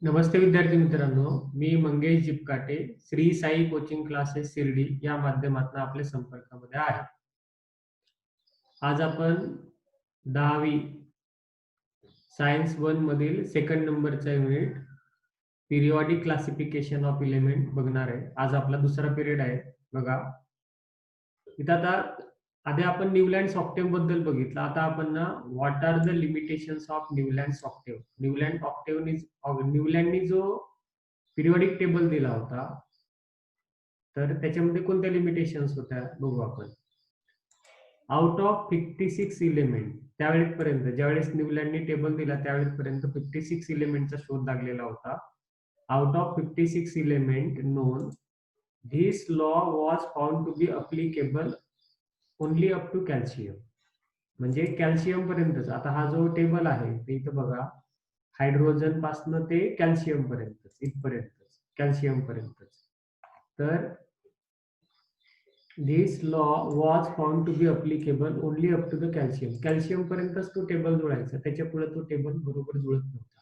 नमस्ते विद्यार्थी मित्रांनो, मी Mangesh Jipkate, Shri Sai coaching classes Shirdi या माध्यमातून आपल्या संपर्कामध्ये आहे. आज आपण 10वी सायन्स 1 मधील सेकंड नंबरचा unit periodic classification of element बघणार आहे. आज आपला दुसरा पिरियड आहे. बघा, इथं आता आधी आपण न्यूलँड्स ऑक्टेव्ह बद्दल बघितलं. आता आपण ना what are the limitations of Newlands octave. न्यूलँडनी जो पिरियॉडिक टेबल दिला होता, तर त्याच्यामध्ये कोणत्या लिमिटेशन्स होत्या बघू आपण. आउट ऑफ 56 इलेमेंट त्यावेळेपर्यंत, ज्यावेळेस न्यूलँडनी टेबल दिला त्यावेळेपर्यंत 56 इलेमेंटचा शोध लागलेला होता. Out of 56 element known, this law was found to be applicable only up to calcium. म्हणजे कॅल्शियम पर्यंतच. आता हा जो टेबल आहे ते इथं बघा, हायड्रोजन पासून ते कॅल्शियम पर्यंतच, इथपर्यंतच, कॅल्शियम पर्यंतच. तर this law was found to be applicable only up to the calcium. Calcium पर्यंतच तो टेबल जुळायचा, त्याच्या पुढे तो टेबल बरोबर जुळत नव्हता.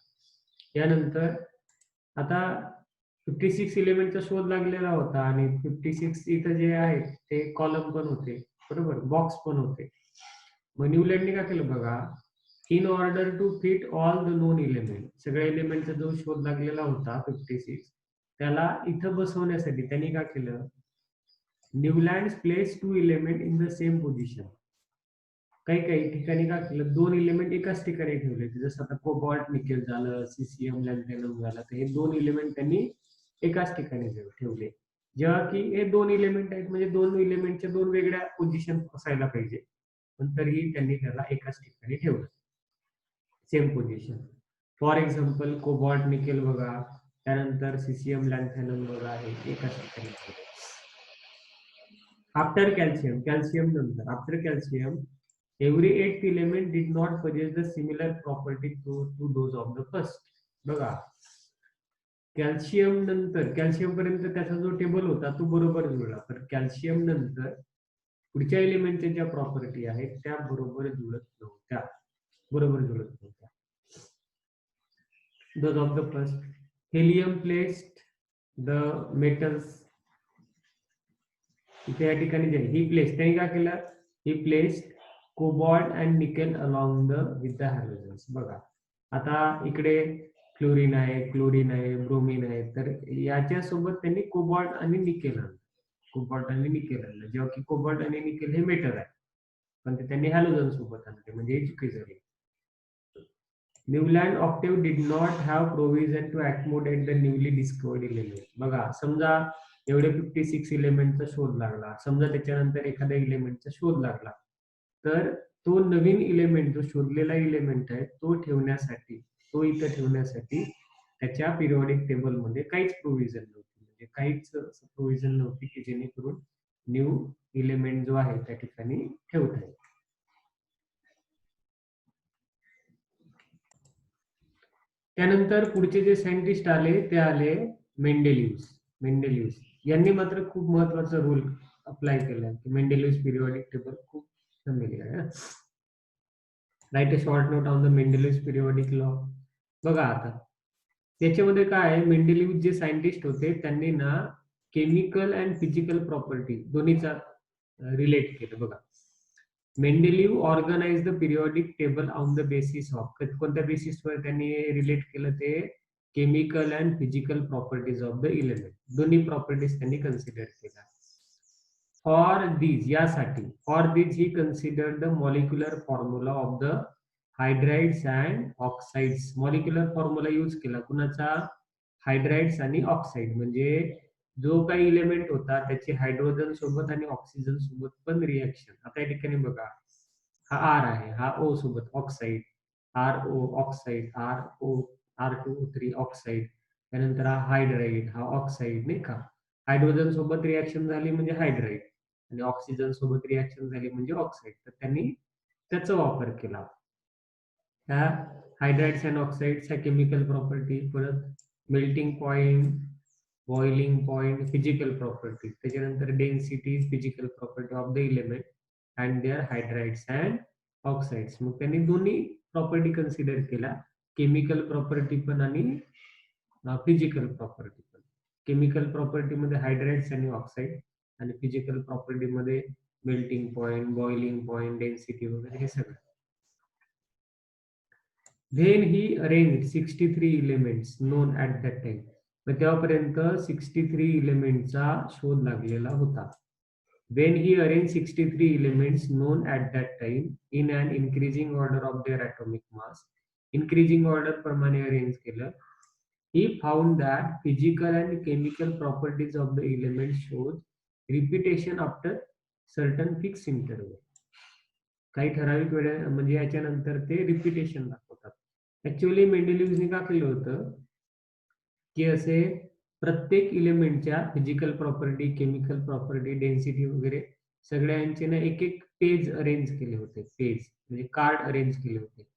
यानंतर आता 56 इलेमेंटचा शोध लागलेला होता आणि 56 इथं जे आहेत ते कॉलम पण होते, बरोबर, बॉक्स पण होते. मग न्यूलँडने काय केलं बघा, in order to fit all the known element, सगळ्या एलिमेंटचा जो शोध लागलेला होता 56, त्याला इथं बसवण्यासाठी त्यांनी काय केलं, Newland place 2 element in the same position. काही काही ठिकाणी काय केलं, 2 इलेमेंट एकाच ठिकाणी ठेवले, जसं आता कोबाल्ट निकेल झालं, सीसीएम लॅन्थेनम झालं, तर हे 2 इलेमेंट त्यांनी एकाच ठिकाणी ठेवले. जेव्हा की हे 2 इलेमेंट आहेत, म्हणजे 2 इलेमेंटच्या 2 वेगळ्या पोझिशन असायला पाहिजे, पण तरीही त्यांनी त्याला एकाच ठिकाणी ठेवलं, same position. For example cobalt nickel बघा, त्यानंतर सीसीएम लॅन्थेनम बघा, हे एकाच ठिकाणी ठेवले. आफ्टर calcium नंतर, after calcium, every 8th element did not possess the similar property to those of the first. बघा, कॅल्शियम नंतर, कॅल्शियम पर्यंत त्याचा जो टेबल होता तो बरोबर जुळला, तर कॅल्शियम नंतर पुढच्या एलिमेंटच्या ज्या प्रॉपर्टी आहेत त्या बरोबर जुळत नव्हत्या, बरोबर जुळत नव्हत्या. Those of the first, helium placed the metals, इथे या ठिकाणी जे ही प्लेस त्यांनी काय केलं, he place cobalt and nickel along the with the halogens. बघा, आता इकडे फ्लोरीन आहे, क्लोरीन आहे, ब्रोमीन आहे, तर याच्या सोबत त्यांनी कोबाल्ट आणि निकेल आणलं, कोबाल्ट आणि निकेल आणलं, जेव्हा की कोबाल्ट आणि निकेल हे मेटल आहे, पण ते त्यांनी हॅलोजन सोबत आणले, म्हणजे हे चुकी झाली. Newland octave did not have provision to accommodate the newly discovered element. बघा, समजा एवढे 56 इलेमेंटचा शोध लागला, समजा त्याच्यानंतर एखाद्या इलेमेंटचा शोध लागला, तर तो नवीन इलेमेंट, जो शोधलेला इलेमेंट आहे तो ठेवण्यासाठी, तो इथं ठेवण्यासाठी त्याच्या पिरियॉडिक टेबल मध्ये काहीच प्रोव्हिजन नव्हती, म्हणजे काहीच प्रोव्हिजन नव्हती की जेणेकरून न्यू इलेमेंट जो आहे त्या ठिकाणी ठेवता येईल. त्यानंतर पुढचे जे सायंटिस्ट आले ते आले मेंडेलिव्स यांनी मात्र खूप महत्वाचा रूल अप्लाय केला. मेंडेलिव्स पिरियॉडिक टेबल खूप फॅमिलियर आहे. Write a short note on the Mendeleev's periodic law. बघा, आता त्याच्यामध्ये काय आहे, मेंडेलिव्स जे सायंटिस्ट होते त्यांनी ना केमिकल अँड फिजिकल प्रॉपर्टी दोन्हीचा रिलेट केलं. बघा, Mendeleev organise the periodic table on the basis of, कोणत्या बेसिसवर त्यांनी रिलेट केलं, ते chemical and physical properties of the element, दोन्ही प्रॉपर्टीज त्यांनी कन्सिडर केल्या. फॉर दीज, यासाठी, for these he consider the molecular formula of the hydrides and oxides. Molecular formula use केला कुणाचा, हायड्राइड्स आणि ऑक्साइड, म्हणजे जो काही इलेमेंट होता त्याची हायड्रोजन सोबत आणि ऑक्सिजन सोबत पण रिएक्शन. आता या ठिकाणी बघा, हा आर आहे, हा ओ सोबत oxide, R O oxide, R O R2O3 oxide, त्यानंतर हा हायड्राइड, हा ऑक्साइड, नाही का, हायड्रोजन सोबत रिएक्शन झाली म्हणजे हायड्राइड आणि ऑक्सिजन सोबत रिएक्शन झाली म्हणजे ऑक्साइड, तर त्यांनी त्याचा वापर केला. ह्या हायड्राइड्स अँड ऑक्साइड्स ह्या केमिकल प्रॉपर्टी, परत melting point, boiling point, physical property, त्याच्यानंतर density, physical property of the element and their hydrides and oxides. मग त्यांनी दोन्ही प्रॉपर्टी कन्सिडर केला, केमिकल प्रॉपर्टी पण आणि फिजिकल प्रॉपर्टी पण. केमिकल प्रॉपर्टी मध्ये हायड्राइड्स आणि ऑक्साईड, आणि फिजिकल प्रॉपर्टी मध्ये melting point, boiling point, density वगैरे हे सगळं. Then he arranged 63 elements known at that time. मग तेव्हापर्यंत 63 एलिमेंटचा शोध लागलेला होता. When he arranged 63 elements known at that time in an increasing order of their atomic mass, increasing order प्रमाणे arrange केलं, he found that physical and chemical properties of the elements showed repetition after certain fixed interval. काही ठराविक वेळे म्हणजे याच्यानंतर ते repetition दाखवतात. Actually मेंडेलिव्हने का केलं होतं की असे प्रत्येक इलेमेंटच्या physical property, chemical property, density वगैरे सगळ्यांचे ना एक एक पेज अरेंज केले होते. पेज म्हणजे कार्ड अरेंज केले होते,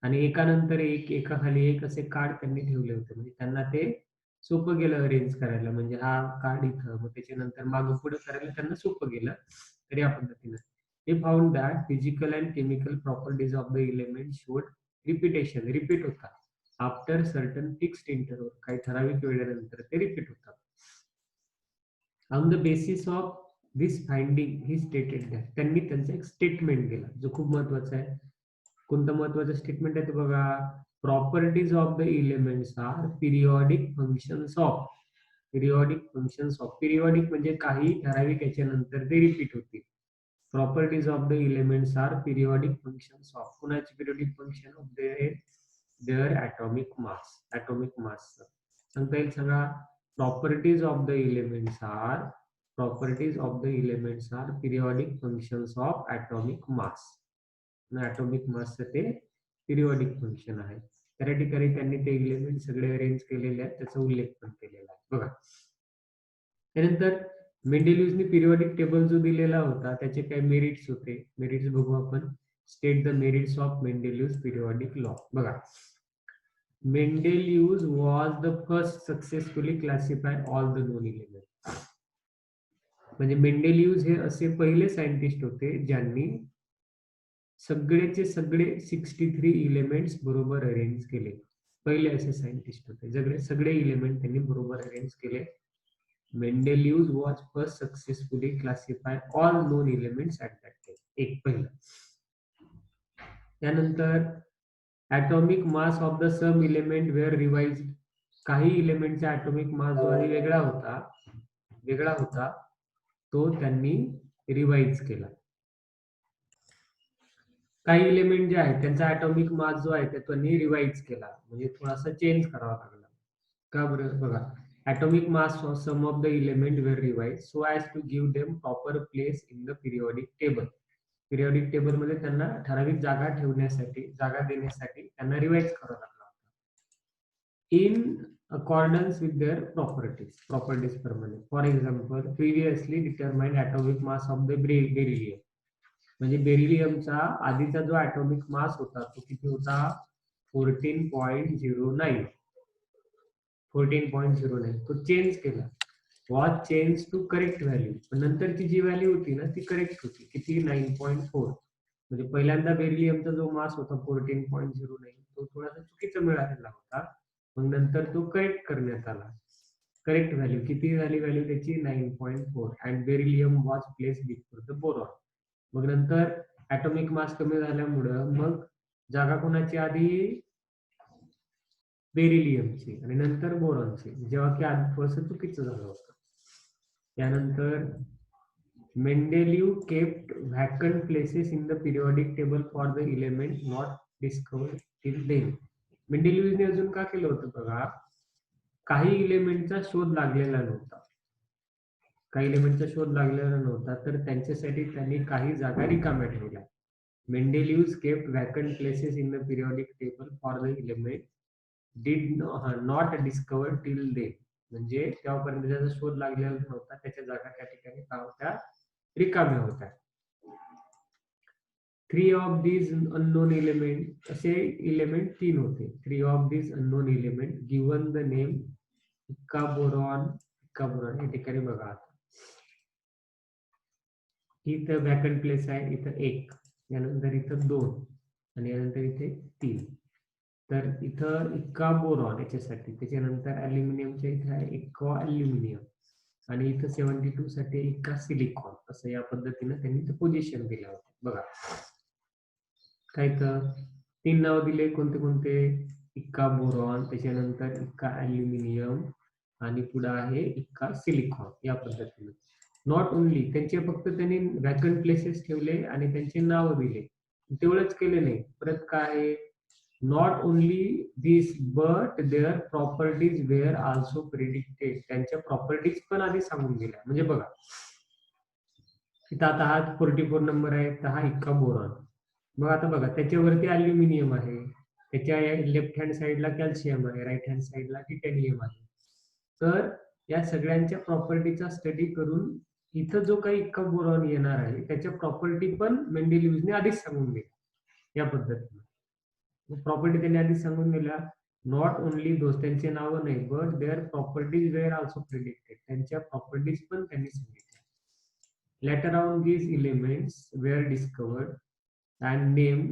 आणि एकानंतर एक, एकाखाली एक असे कार्ड त्यांनी ठेवले होते. म्हणजे त्यांना ते सोपं गेलं अरेंज करायला. म्हणजे हा कार्ड इथं, मग त्याच्यानंतर मागं पुढे करायला त्यांना सोपं गेलं. तर या पद्धतीनं they found that physical and chemical properties of the element showed repetition, repeat होता after certain fixed interval, काही ठराविक वेळेनंतर ते रिपीट होतात. On the basis of this finding he stated that, त्यांनी त्यांचा एक स्टेटमेंट दिला जो खूप महत्वाचा आहे. कोणतं महत्वाचं स्टेटमेंट आहे ते बघा. Properties of the elements are periodic functions of, periodic functions of, periodic म्हणजे काही ठराविक याच्यानंतर ते रिपीट होतील. Properties of the elements are periodic functions of, कुणाची periodic function of their atomic mass, atomic mass. सांगता येईल सगळा. Properties of the elements are, properties of the elements are periodic functions of atomic mass. atomic mass ते periodic function आहे. त्या ठिकाणी त्यांनी ते एलिमेंट सगळे अरेंज केलेले आहेत, त्याचा उल्लेख पण केलेला आहे बघा. त्यानंतर मेंडेलिव्हने पिरियॉडिक टेबल जो दिलेला होता त्याचे काही मेरिट्स होते. मेरिट्स बघू आपण. State the merits of Mendeleev's periodic law. बघा, Mendeleev was the first successfully classify all the known element. म्हणजे मेंडेलिव्ह हे असे पहिले सायंटिस्ट होते ज्यांनी सगळेचे सगळे 63 एलिमेंट्स बरोबर अरेंज केले. पहिले असे सायंटिस्ट होते, सगळे एलिमेंट त्यांनी बरोबर अरेंज केले. Mendeleev was first successfully classify all known elements at that time. एक पहिलं. त्यानंतर atomic mass of the some element were revised. काही एलिमेंटचा atomic mass जो आहे वेगळा होता तो त्यांनी रिवाइज केला. काही एलिमेंट जे आहेत त्यांचा atomic mass जो आहे तो त्यांनी रिवाइज केला, म्हणजे थोडासा चेंज करावा लागला. का बरं बघा. Atomic mass of some of the element were revised so as to give them proper place in the periodic table. Periodic table मध्ये त्यांना ठराविक जागा देण्यासाठी त्यांना रिवाइज करावं लागला होता. In accordance with their properties प्रमाणे. For example, previously determined atomic mass of the beryllium. म्हणजे बेरिलियमचा आधीचा जो atomic mass होता तो किती होता? 14.09. 14.09 तो चेंज केला. Was change to correct value. पण नंतरची जी व्हॅल्यू होती ना ती करेक्ट होती. किती? 9.4. म्हणजे पहिल्यांदा बेरिलियमचा जो मास होता 14.09 तो थोडासा चुकीचा मिळालेला होता. मग नंतर तो करेक्ट करण्यात आला. करेक्ट व्हॅल्यू किती झाली? व्हॅल्यू त्याची 9.4. And beryllium was place before the boron. मग नंतर ऍटॉमिक मास कमी झाल्यामुळं मग जागा कोणाची आधी? बेरिलियमची आणि नंतर बोरॉनची, जेव्हा की आधी थोडंसं चुकीचं झालं होतं. त्यानंतर Mendeleev kept vacant places in the periodic table for the element not discovered till then. मेंडेलिव्हने अजून का केलं होतं बघा. काही एलिमेंटचा शोध लागलेला नव्हता, तर त्यांच्यासाठी त्यांनी काही जागा रिकाम्या ठेवल्या. Mendeleev kept vacant places in the periodic table for the element did not discovered till then. म्हणजे तेव्हापर्यंत त्याचा शोध लागलेला नव्हता, त्याच्या जागा त्या ठिकाणी काय होत्या? रिकाम्या होत्या. 3 of these unknown element, असे एलिमेंट 3 होते. 3 of these unknown element given the name इक्का बोरॉन. या ठिकाणी बघा, इथं वॅकंट प्लेस आहे, इथं 1, यानंतर इथं 2 आणि यानंतर इथे 3. तर इथं इक्का बोरॉन याच्यासाठी, त्याच्यानंतर अल्युमिनियमच्या इथे आहे इक्वा अल्युमिनियम, आणि इथं 72 साठी इक्का सिलिकॉन. असं या पद्धतीने त्यांनी पोझिशन दिलं होतं. बघा काय तर 3 नाव दिले, कोणते कोणते? इक्का बोरॉन, त्याच्यानंतर इक्का अल्युमिनियम, आणि पुढे आहे इक्का सिलिकॉन. या पद्धतीने नॉट ओनली त्यांचे फक्त त्यांनी व्हॅकंट प्लेसेस ठेवले आणि त्यांचे नाव दिले, तेवढंच केले नाही. परत काय? Not only this but their properties were also predicted. त्यांच्या प्रॉपर्टीज पण आधी सांगून दिल्या. म्हणजे बघा इथं आता हा 44 नंबर आहे, तर हा इक्का बोरॉन. मग आता बघा त्याच्यावरती अल्युमिनियम आहे, त्याच्या लेफ्ट हँड साईडला कॅल्शियम आहे, राईट हँड साईडला टिटॅनियम आहे. तर या सगळ्यांच्या प्रॉपर्टीचा स्टडी करून इथं जो काही इक्का बोरॉन येणार आहे त्याच्या प्रॉपर्टी पण मेंडेलिव्हजने आधीच सांगून दिल्या. या पद्धतीने प्रॉपर्टी त्यांनी आधीच सांगून दिल्या. नॉट ओनली दोस्त त्यांचे नावं नाही, but their properties were also predicted. त्यांच्या प्रॉपर्टीज पण त्यांनी सांगितल्या. Later on these elements were discovered and named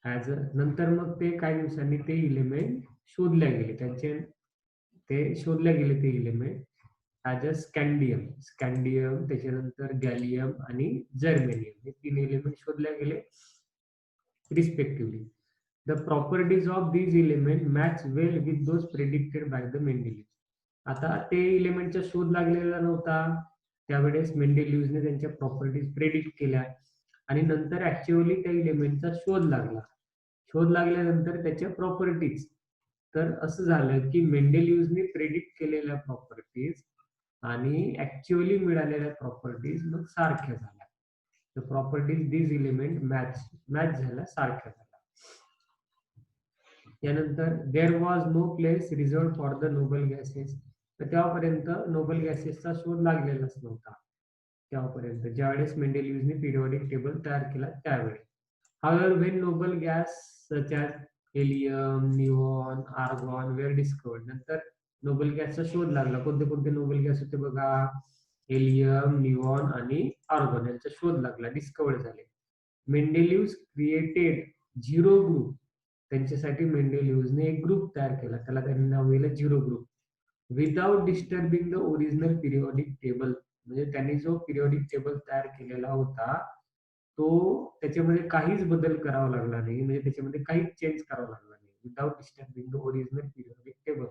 as a. नंतर मग ते काही दिवसांनी ते इलेमेंट शोधल्या गेले, त्यांचे ते शोधल्या गेले ते इलेमेंट ॲज अ स्कॅन्डियम, त्याच्यानंतर गॅलियम आणि जर्मेनियम, हे 3 एलिमेंट शोधल्या गेले respectively. The properties of these element match well with those predicted by the Mendeleev. आता ते इलेमेंटचा शोध लागलेला नव्हता, त्यावेळेस मेंडेलिव्हजने त्यांच्या प्रॉपर्टीज प्रेडिक्ट केल्या, आणि नंतर ऍक्च्युअली त्या इलेमेंटचा शोध लागला. शोध लागल्यानंतर त्याच्या प्रॉपर्टीज, तर असं झालं की मेंडेलिव्हजने प्रेडिक्ट केलेल्या प्रॉपर्टीज आणि ऍक्च्युअली मिळालेल्या प्रॉपर्टीज मग सारख्या झाल्या. The properties this element match झाल्या, सारख्या झाल्या. त्यानंतर there was no place reserved for the noble gases. तर तेव्हापर्यंत नोबल गॅसेसचा शोध लागलेलाच नव्हता तेव्हापर्यंत, ज्यावेळेस मेंडेलिव्हजने पिरियॉडिक टेबल तयार केला त्यावेळेस. However, when noble gas such as helium, neon, argon were discovered, नंतर नोबल गॅसचा शोध लागला. कोणते कोणते नोबल गॅस होते बघा? हेलियम, निऑन आणि आर्गॉन यांचा शोध लागला, डिस्कवर झाले. मेंडेलिव्ह क्रिएटेड झिरो ग्रुप. त्यांच्यासाठी मेंडेलिव्हजने एक ग्रुप तयार केला, त्याला त्यांनी नाव दिलं zero group. Without disturbing the original periodic table. म्हणजे त्यांनी जो पिरियॉडिक टेबल तयार केलेला होता तो त्याच्यामध्ये काहीच बदल करावा लागला नाही, म्हणजे त्याच्यामध्ये काहीच चेंज करावा लागला नाही. Without disturbing the original periodic table.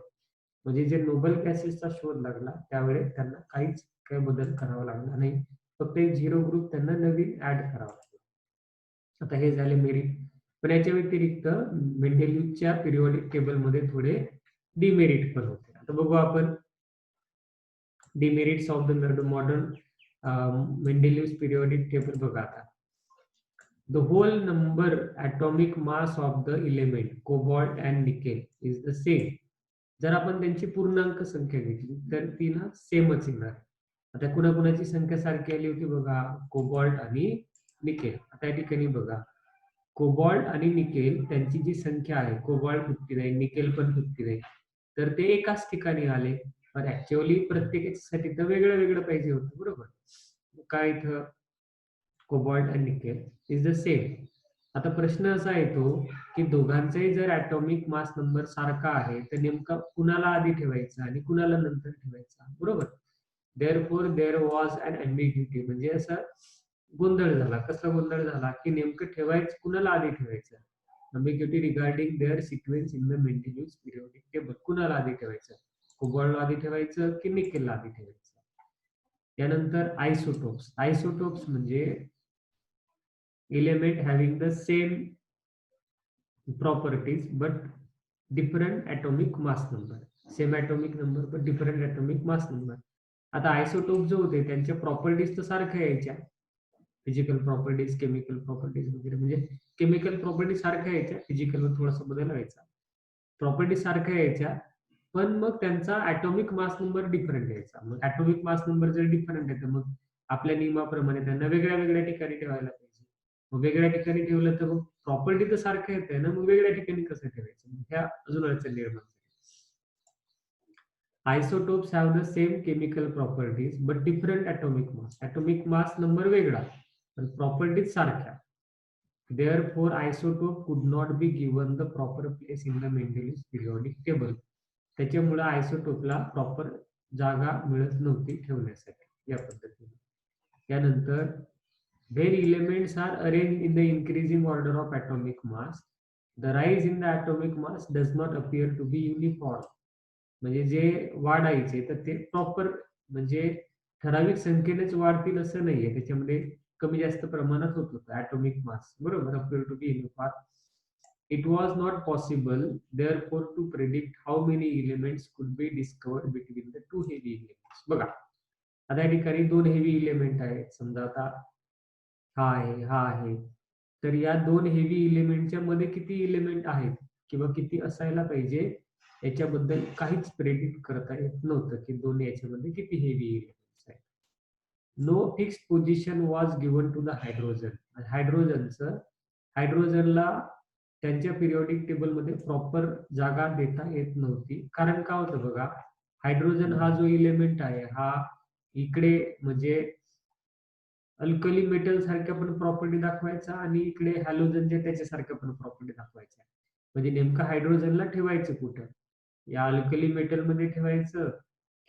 म्हणजे जे नोबल गॅसेसचा शोध लागला त्यावेळेस त्यांना काहीच काही बदल करावा लागला नाही, फक्त एक झिरो ग्रुप त्यांना नवीन ऍड करावा लागला. आता हे झाले मेरिट. पण याच्या व्यतिरिक्त मेंडेलिव्हच्या पिरियॉडिक टेबल मध्ये थोडे डिमेरिट पण होते. आता बघू आपण demerits of the modern Mendeleev periodic table. बघा आता the whole number atomic mass of the element cobalt and nickel is the same. जर आपण त्यांची पूर्णांक संख्या घेतली तर ती ना सेमच येणार. आता कुणाकुणाची संख्या सारखी आली होती बघा? कोबाल्ट आणि निकेल. आता या ठिकाणी बघा कोबाल्ट आणि निकेल त्यांची जी संख्या आहे, कोबाल्ट 59, निकेल पण 59, तर ते एकाच ठिकाणी आले. पण ऍक्च्युअली प्रत्येकासाठी तर वेगळं वेगळं पाहिजे होतं, बरोबर? काय इथं कोबाल्ट आणि निकेल इज द सेम. आता प्रश्न असा येतो की दोघांचाही जर ॲटॉमिक मास नंबर सारखा आहे तर नेमका कुणाला आधी ठेवायचा आणि कुणाला नंतर ठेवायचा, बरोबर? Therefore there was an ambiguity. म्हणजे असा गोंधळ झाला. कसला गोंधळ झाला की नेमकं ठेवायचं कुणाला आधी ठेवायचं? Ambiguity regarding their sequence in the Mendeleev periodic table. कुणाला आधी ठेवायचं? कोबाल्टला आधी ठेवायचं की निकेलला आधी ठेवायचं? त्यानंतर आयसोटोप्स. आयसोटोप्स म्हणजे element having the same properties but different atomic mass number. Same atomic number but different atomic mass number. आता आयसोटोप जो होते त्यांच्या प्रॉपर्टीज तर सारख्या यायच्या, फिजिकल प्रॉपर्टीज, केमिकल प्रॉपर्टीज वगैरे. म्हणजे केमिकल प्रॉपर्टी सारख्या यायच्या, फिजिकल वर थोडासा बदल व्हायचा, प्रॉपर्टी सारख्या यायच्या, पण मग त्यांचा ॲटॉमिक मास नंबर डिफरंट यायचा. मग ॲटॉमिक मास नंबर जर डिफरंट आहे तर मग आपल्या नियमाप्रमाणे त्यांना वेगळ्या वेगळ्या ठिकाणी ठेवायला पाहिजे. मग वेगळ्या ठिकाणी ठेवलं तर मग प्रॉपर्टी तर सारखं येते ना, मग वेगळ्या ठिकाणी कसं ठेवायचं? ह्या अजून अडचण निर्माण झाली. Isotopes have the same chemical properties but different atomic mass. Atomic mass number वेगळा पण प्रॉपर्टीज सारख्या. Therefore, isotope could not be given the proper place in the Mendele's periodic table. त्याच्यामुळे आयसोटोपला प्रॉपर जागा मिळत नव्हती ठेवण्यासाठी या पद्धतीने. त्यानंतर when elements are arranged in the increasing order of atomic mass, the rise in the atomic mass does not appear to be uniform. म्हणजे जे वाढायचे तर ते प्रॉपर म्हणजे ठराविक संख्येनेच वाढतील असं नाहीये, त्याच्यामध्ये कमी जास्त प्रमाणात होत होतं atomic mass, बरोबर, appear to be uniform. It was not possible therefore to predict how many elements could be discovered between the two heavy elements. बघा आता या ठिकाणी दोन हेवी इलेमेंट आहेत, समजा आता हा आहे, तर या दोन हेवी इलेमेंटच्या मध्ये किती इलेमेंट आहेत किंवा किती असायला पाहिजे याच्याबद्दल काहीच प्रेडिक्ट करता येत नव्हतं की दोन याच्यामध्ये किती हेवी इलेमेंट्स आहेत. No fix position was given to the hydrogen. हायड्रोजनला त्यांच्या पिरियोडिक टेबल मध्ये प्रॉपर जागा देता येत नव्हती. कारण का होतं बघा, हायड्रोजन हा जो इलेमेंट आहे हा इकडे म्हणजे अल्कली मेटल सारख्या पण प्रॉपर्टी दाखवायचा आणि इकडे हॅलोजनच्या त्याच्यासारख्या पण प्रॉपर्टी दाखवायच्या. म्हणजे नेमकं हायड्रोजनला ठेवायचं कुठं, या अल्कली मेटल मध्ये ठेवायचं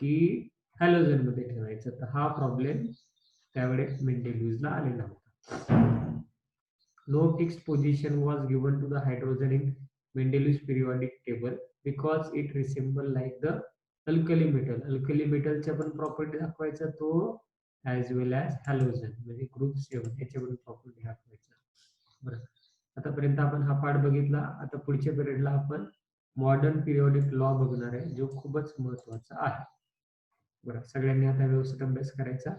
की हॅलोजन मध्ये ठेवायचं, तर हा प्रॉब्लेम त्यावेळेस मेंडेलिव्हजला आलेला होता. No fixed position was given to the hydrogen in Mendeleev's periodic table because it resemble like the alkali metal. Alkali मेटलच्या पण प्रॉपर्टी दाखवायचा तो ॲज वेल ॲज हॅलोजन म्हणजे ग्रुप 7 याच्यावरून प्रॉपर्टी दाखवायचा. बरं, आतापर्यंत आपण हा पार्ट बघितला. आता पुढच्या पिरियडला आपण मॉडर्न पिरियोडिक लॉ बघणार आहे, जो खूपच महत्वाचा आहे. बरं, सगळ्यांनी आता व्यवस्थित अभ्यास करायचा.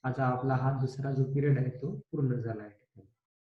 आता आपला हा दुसरा जो पिरियड आहे तो पूर्ण झाला आहे.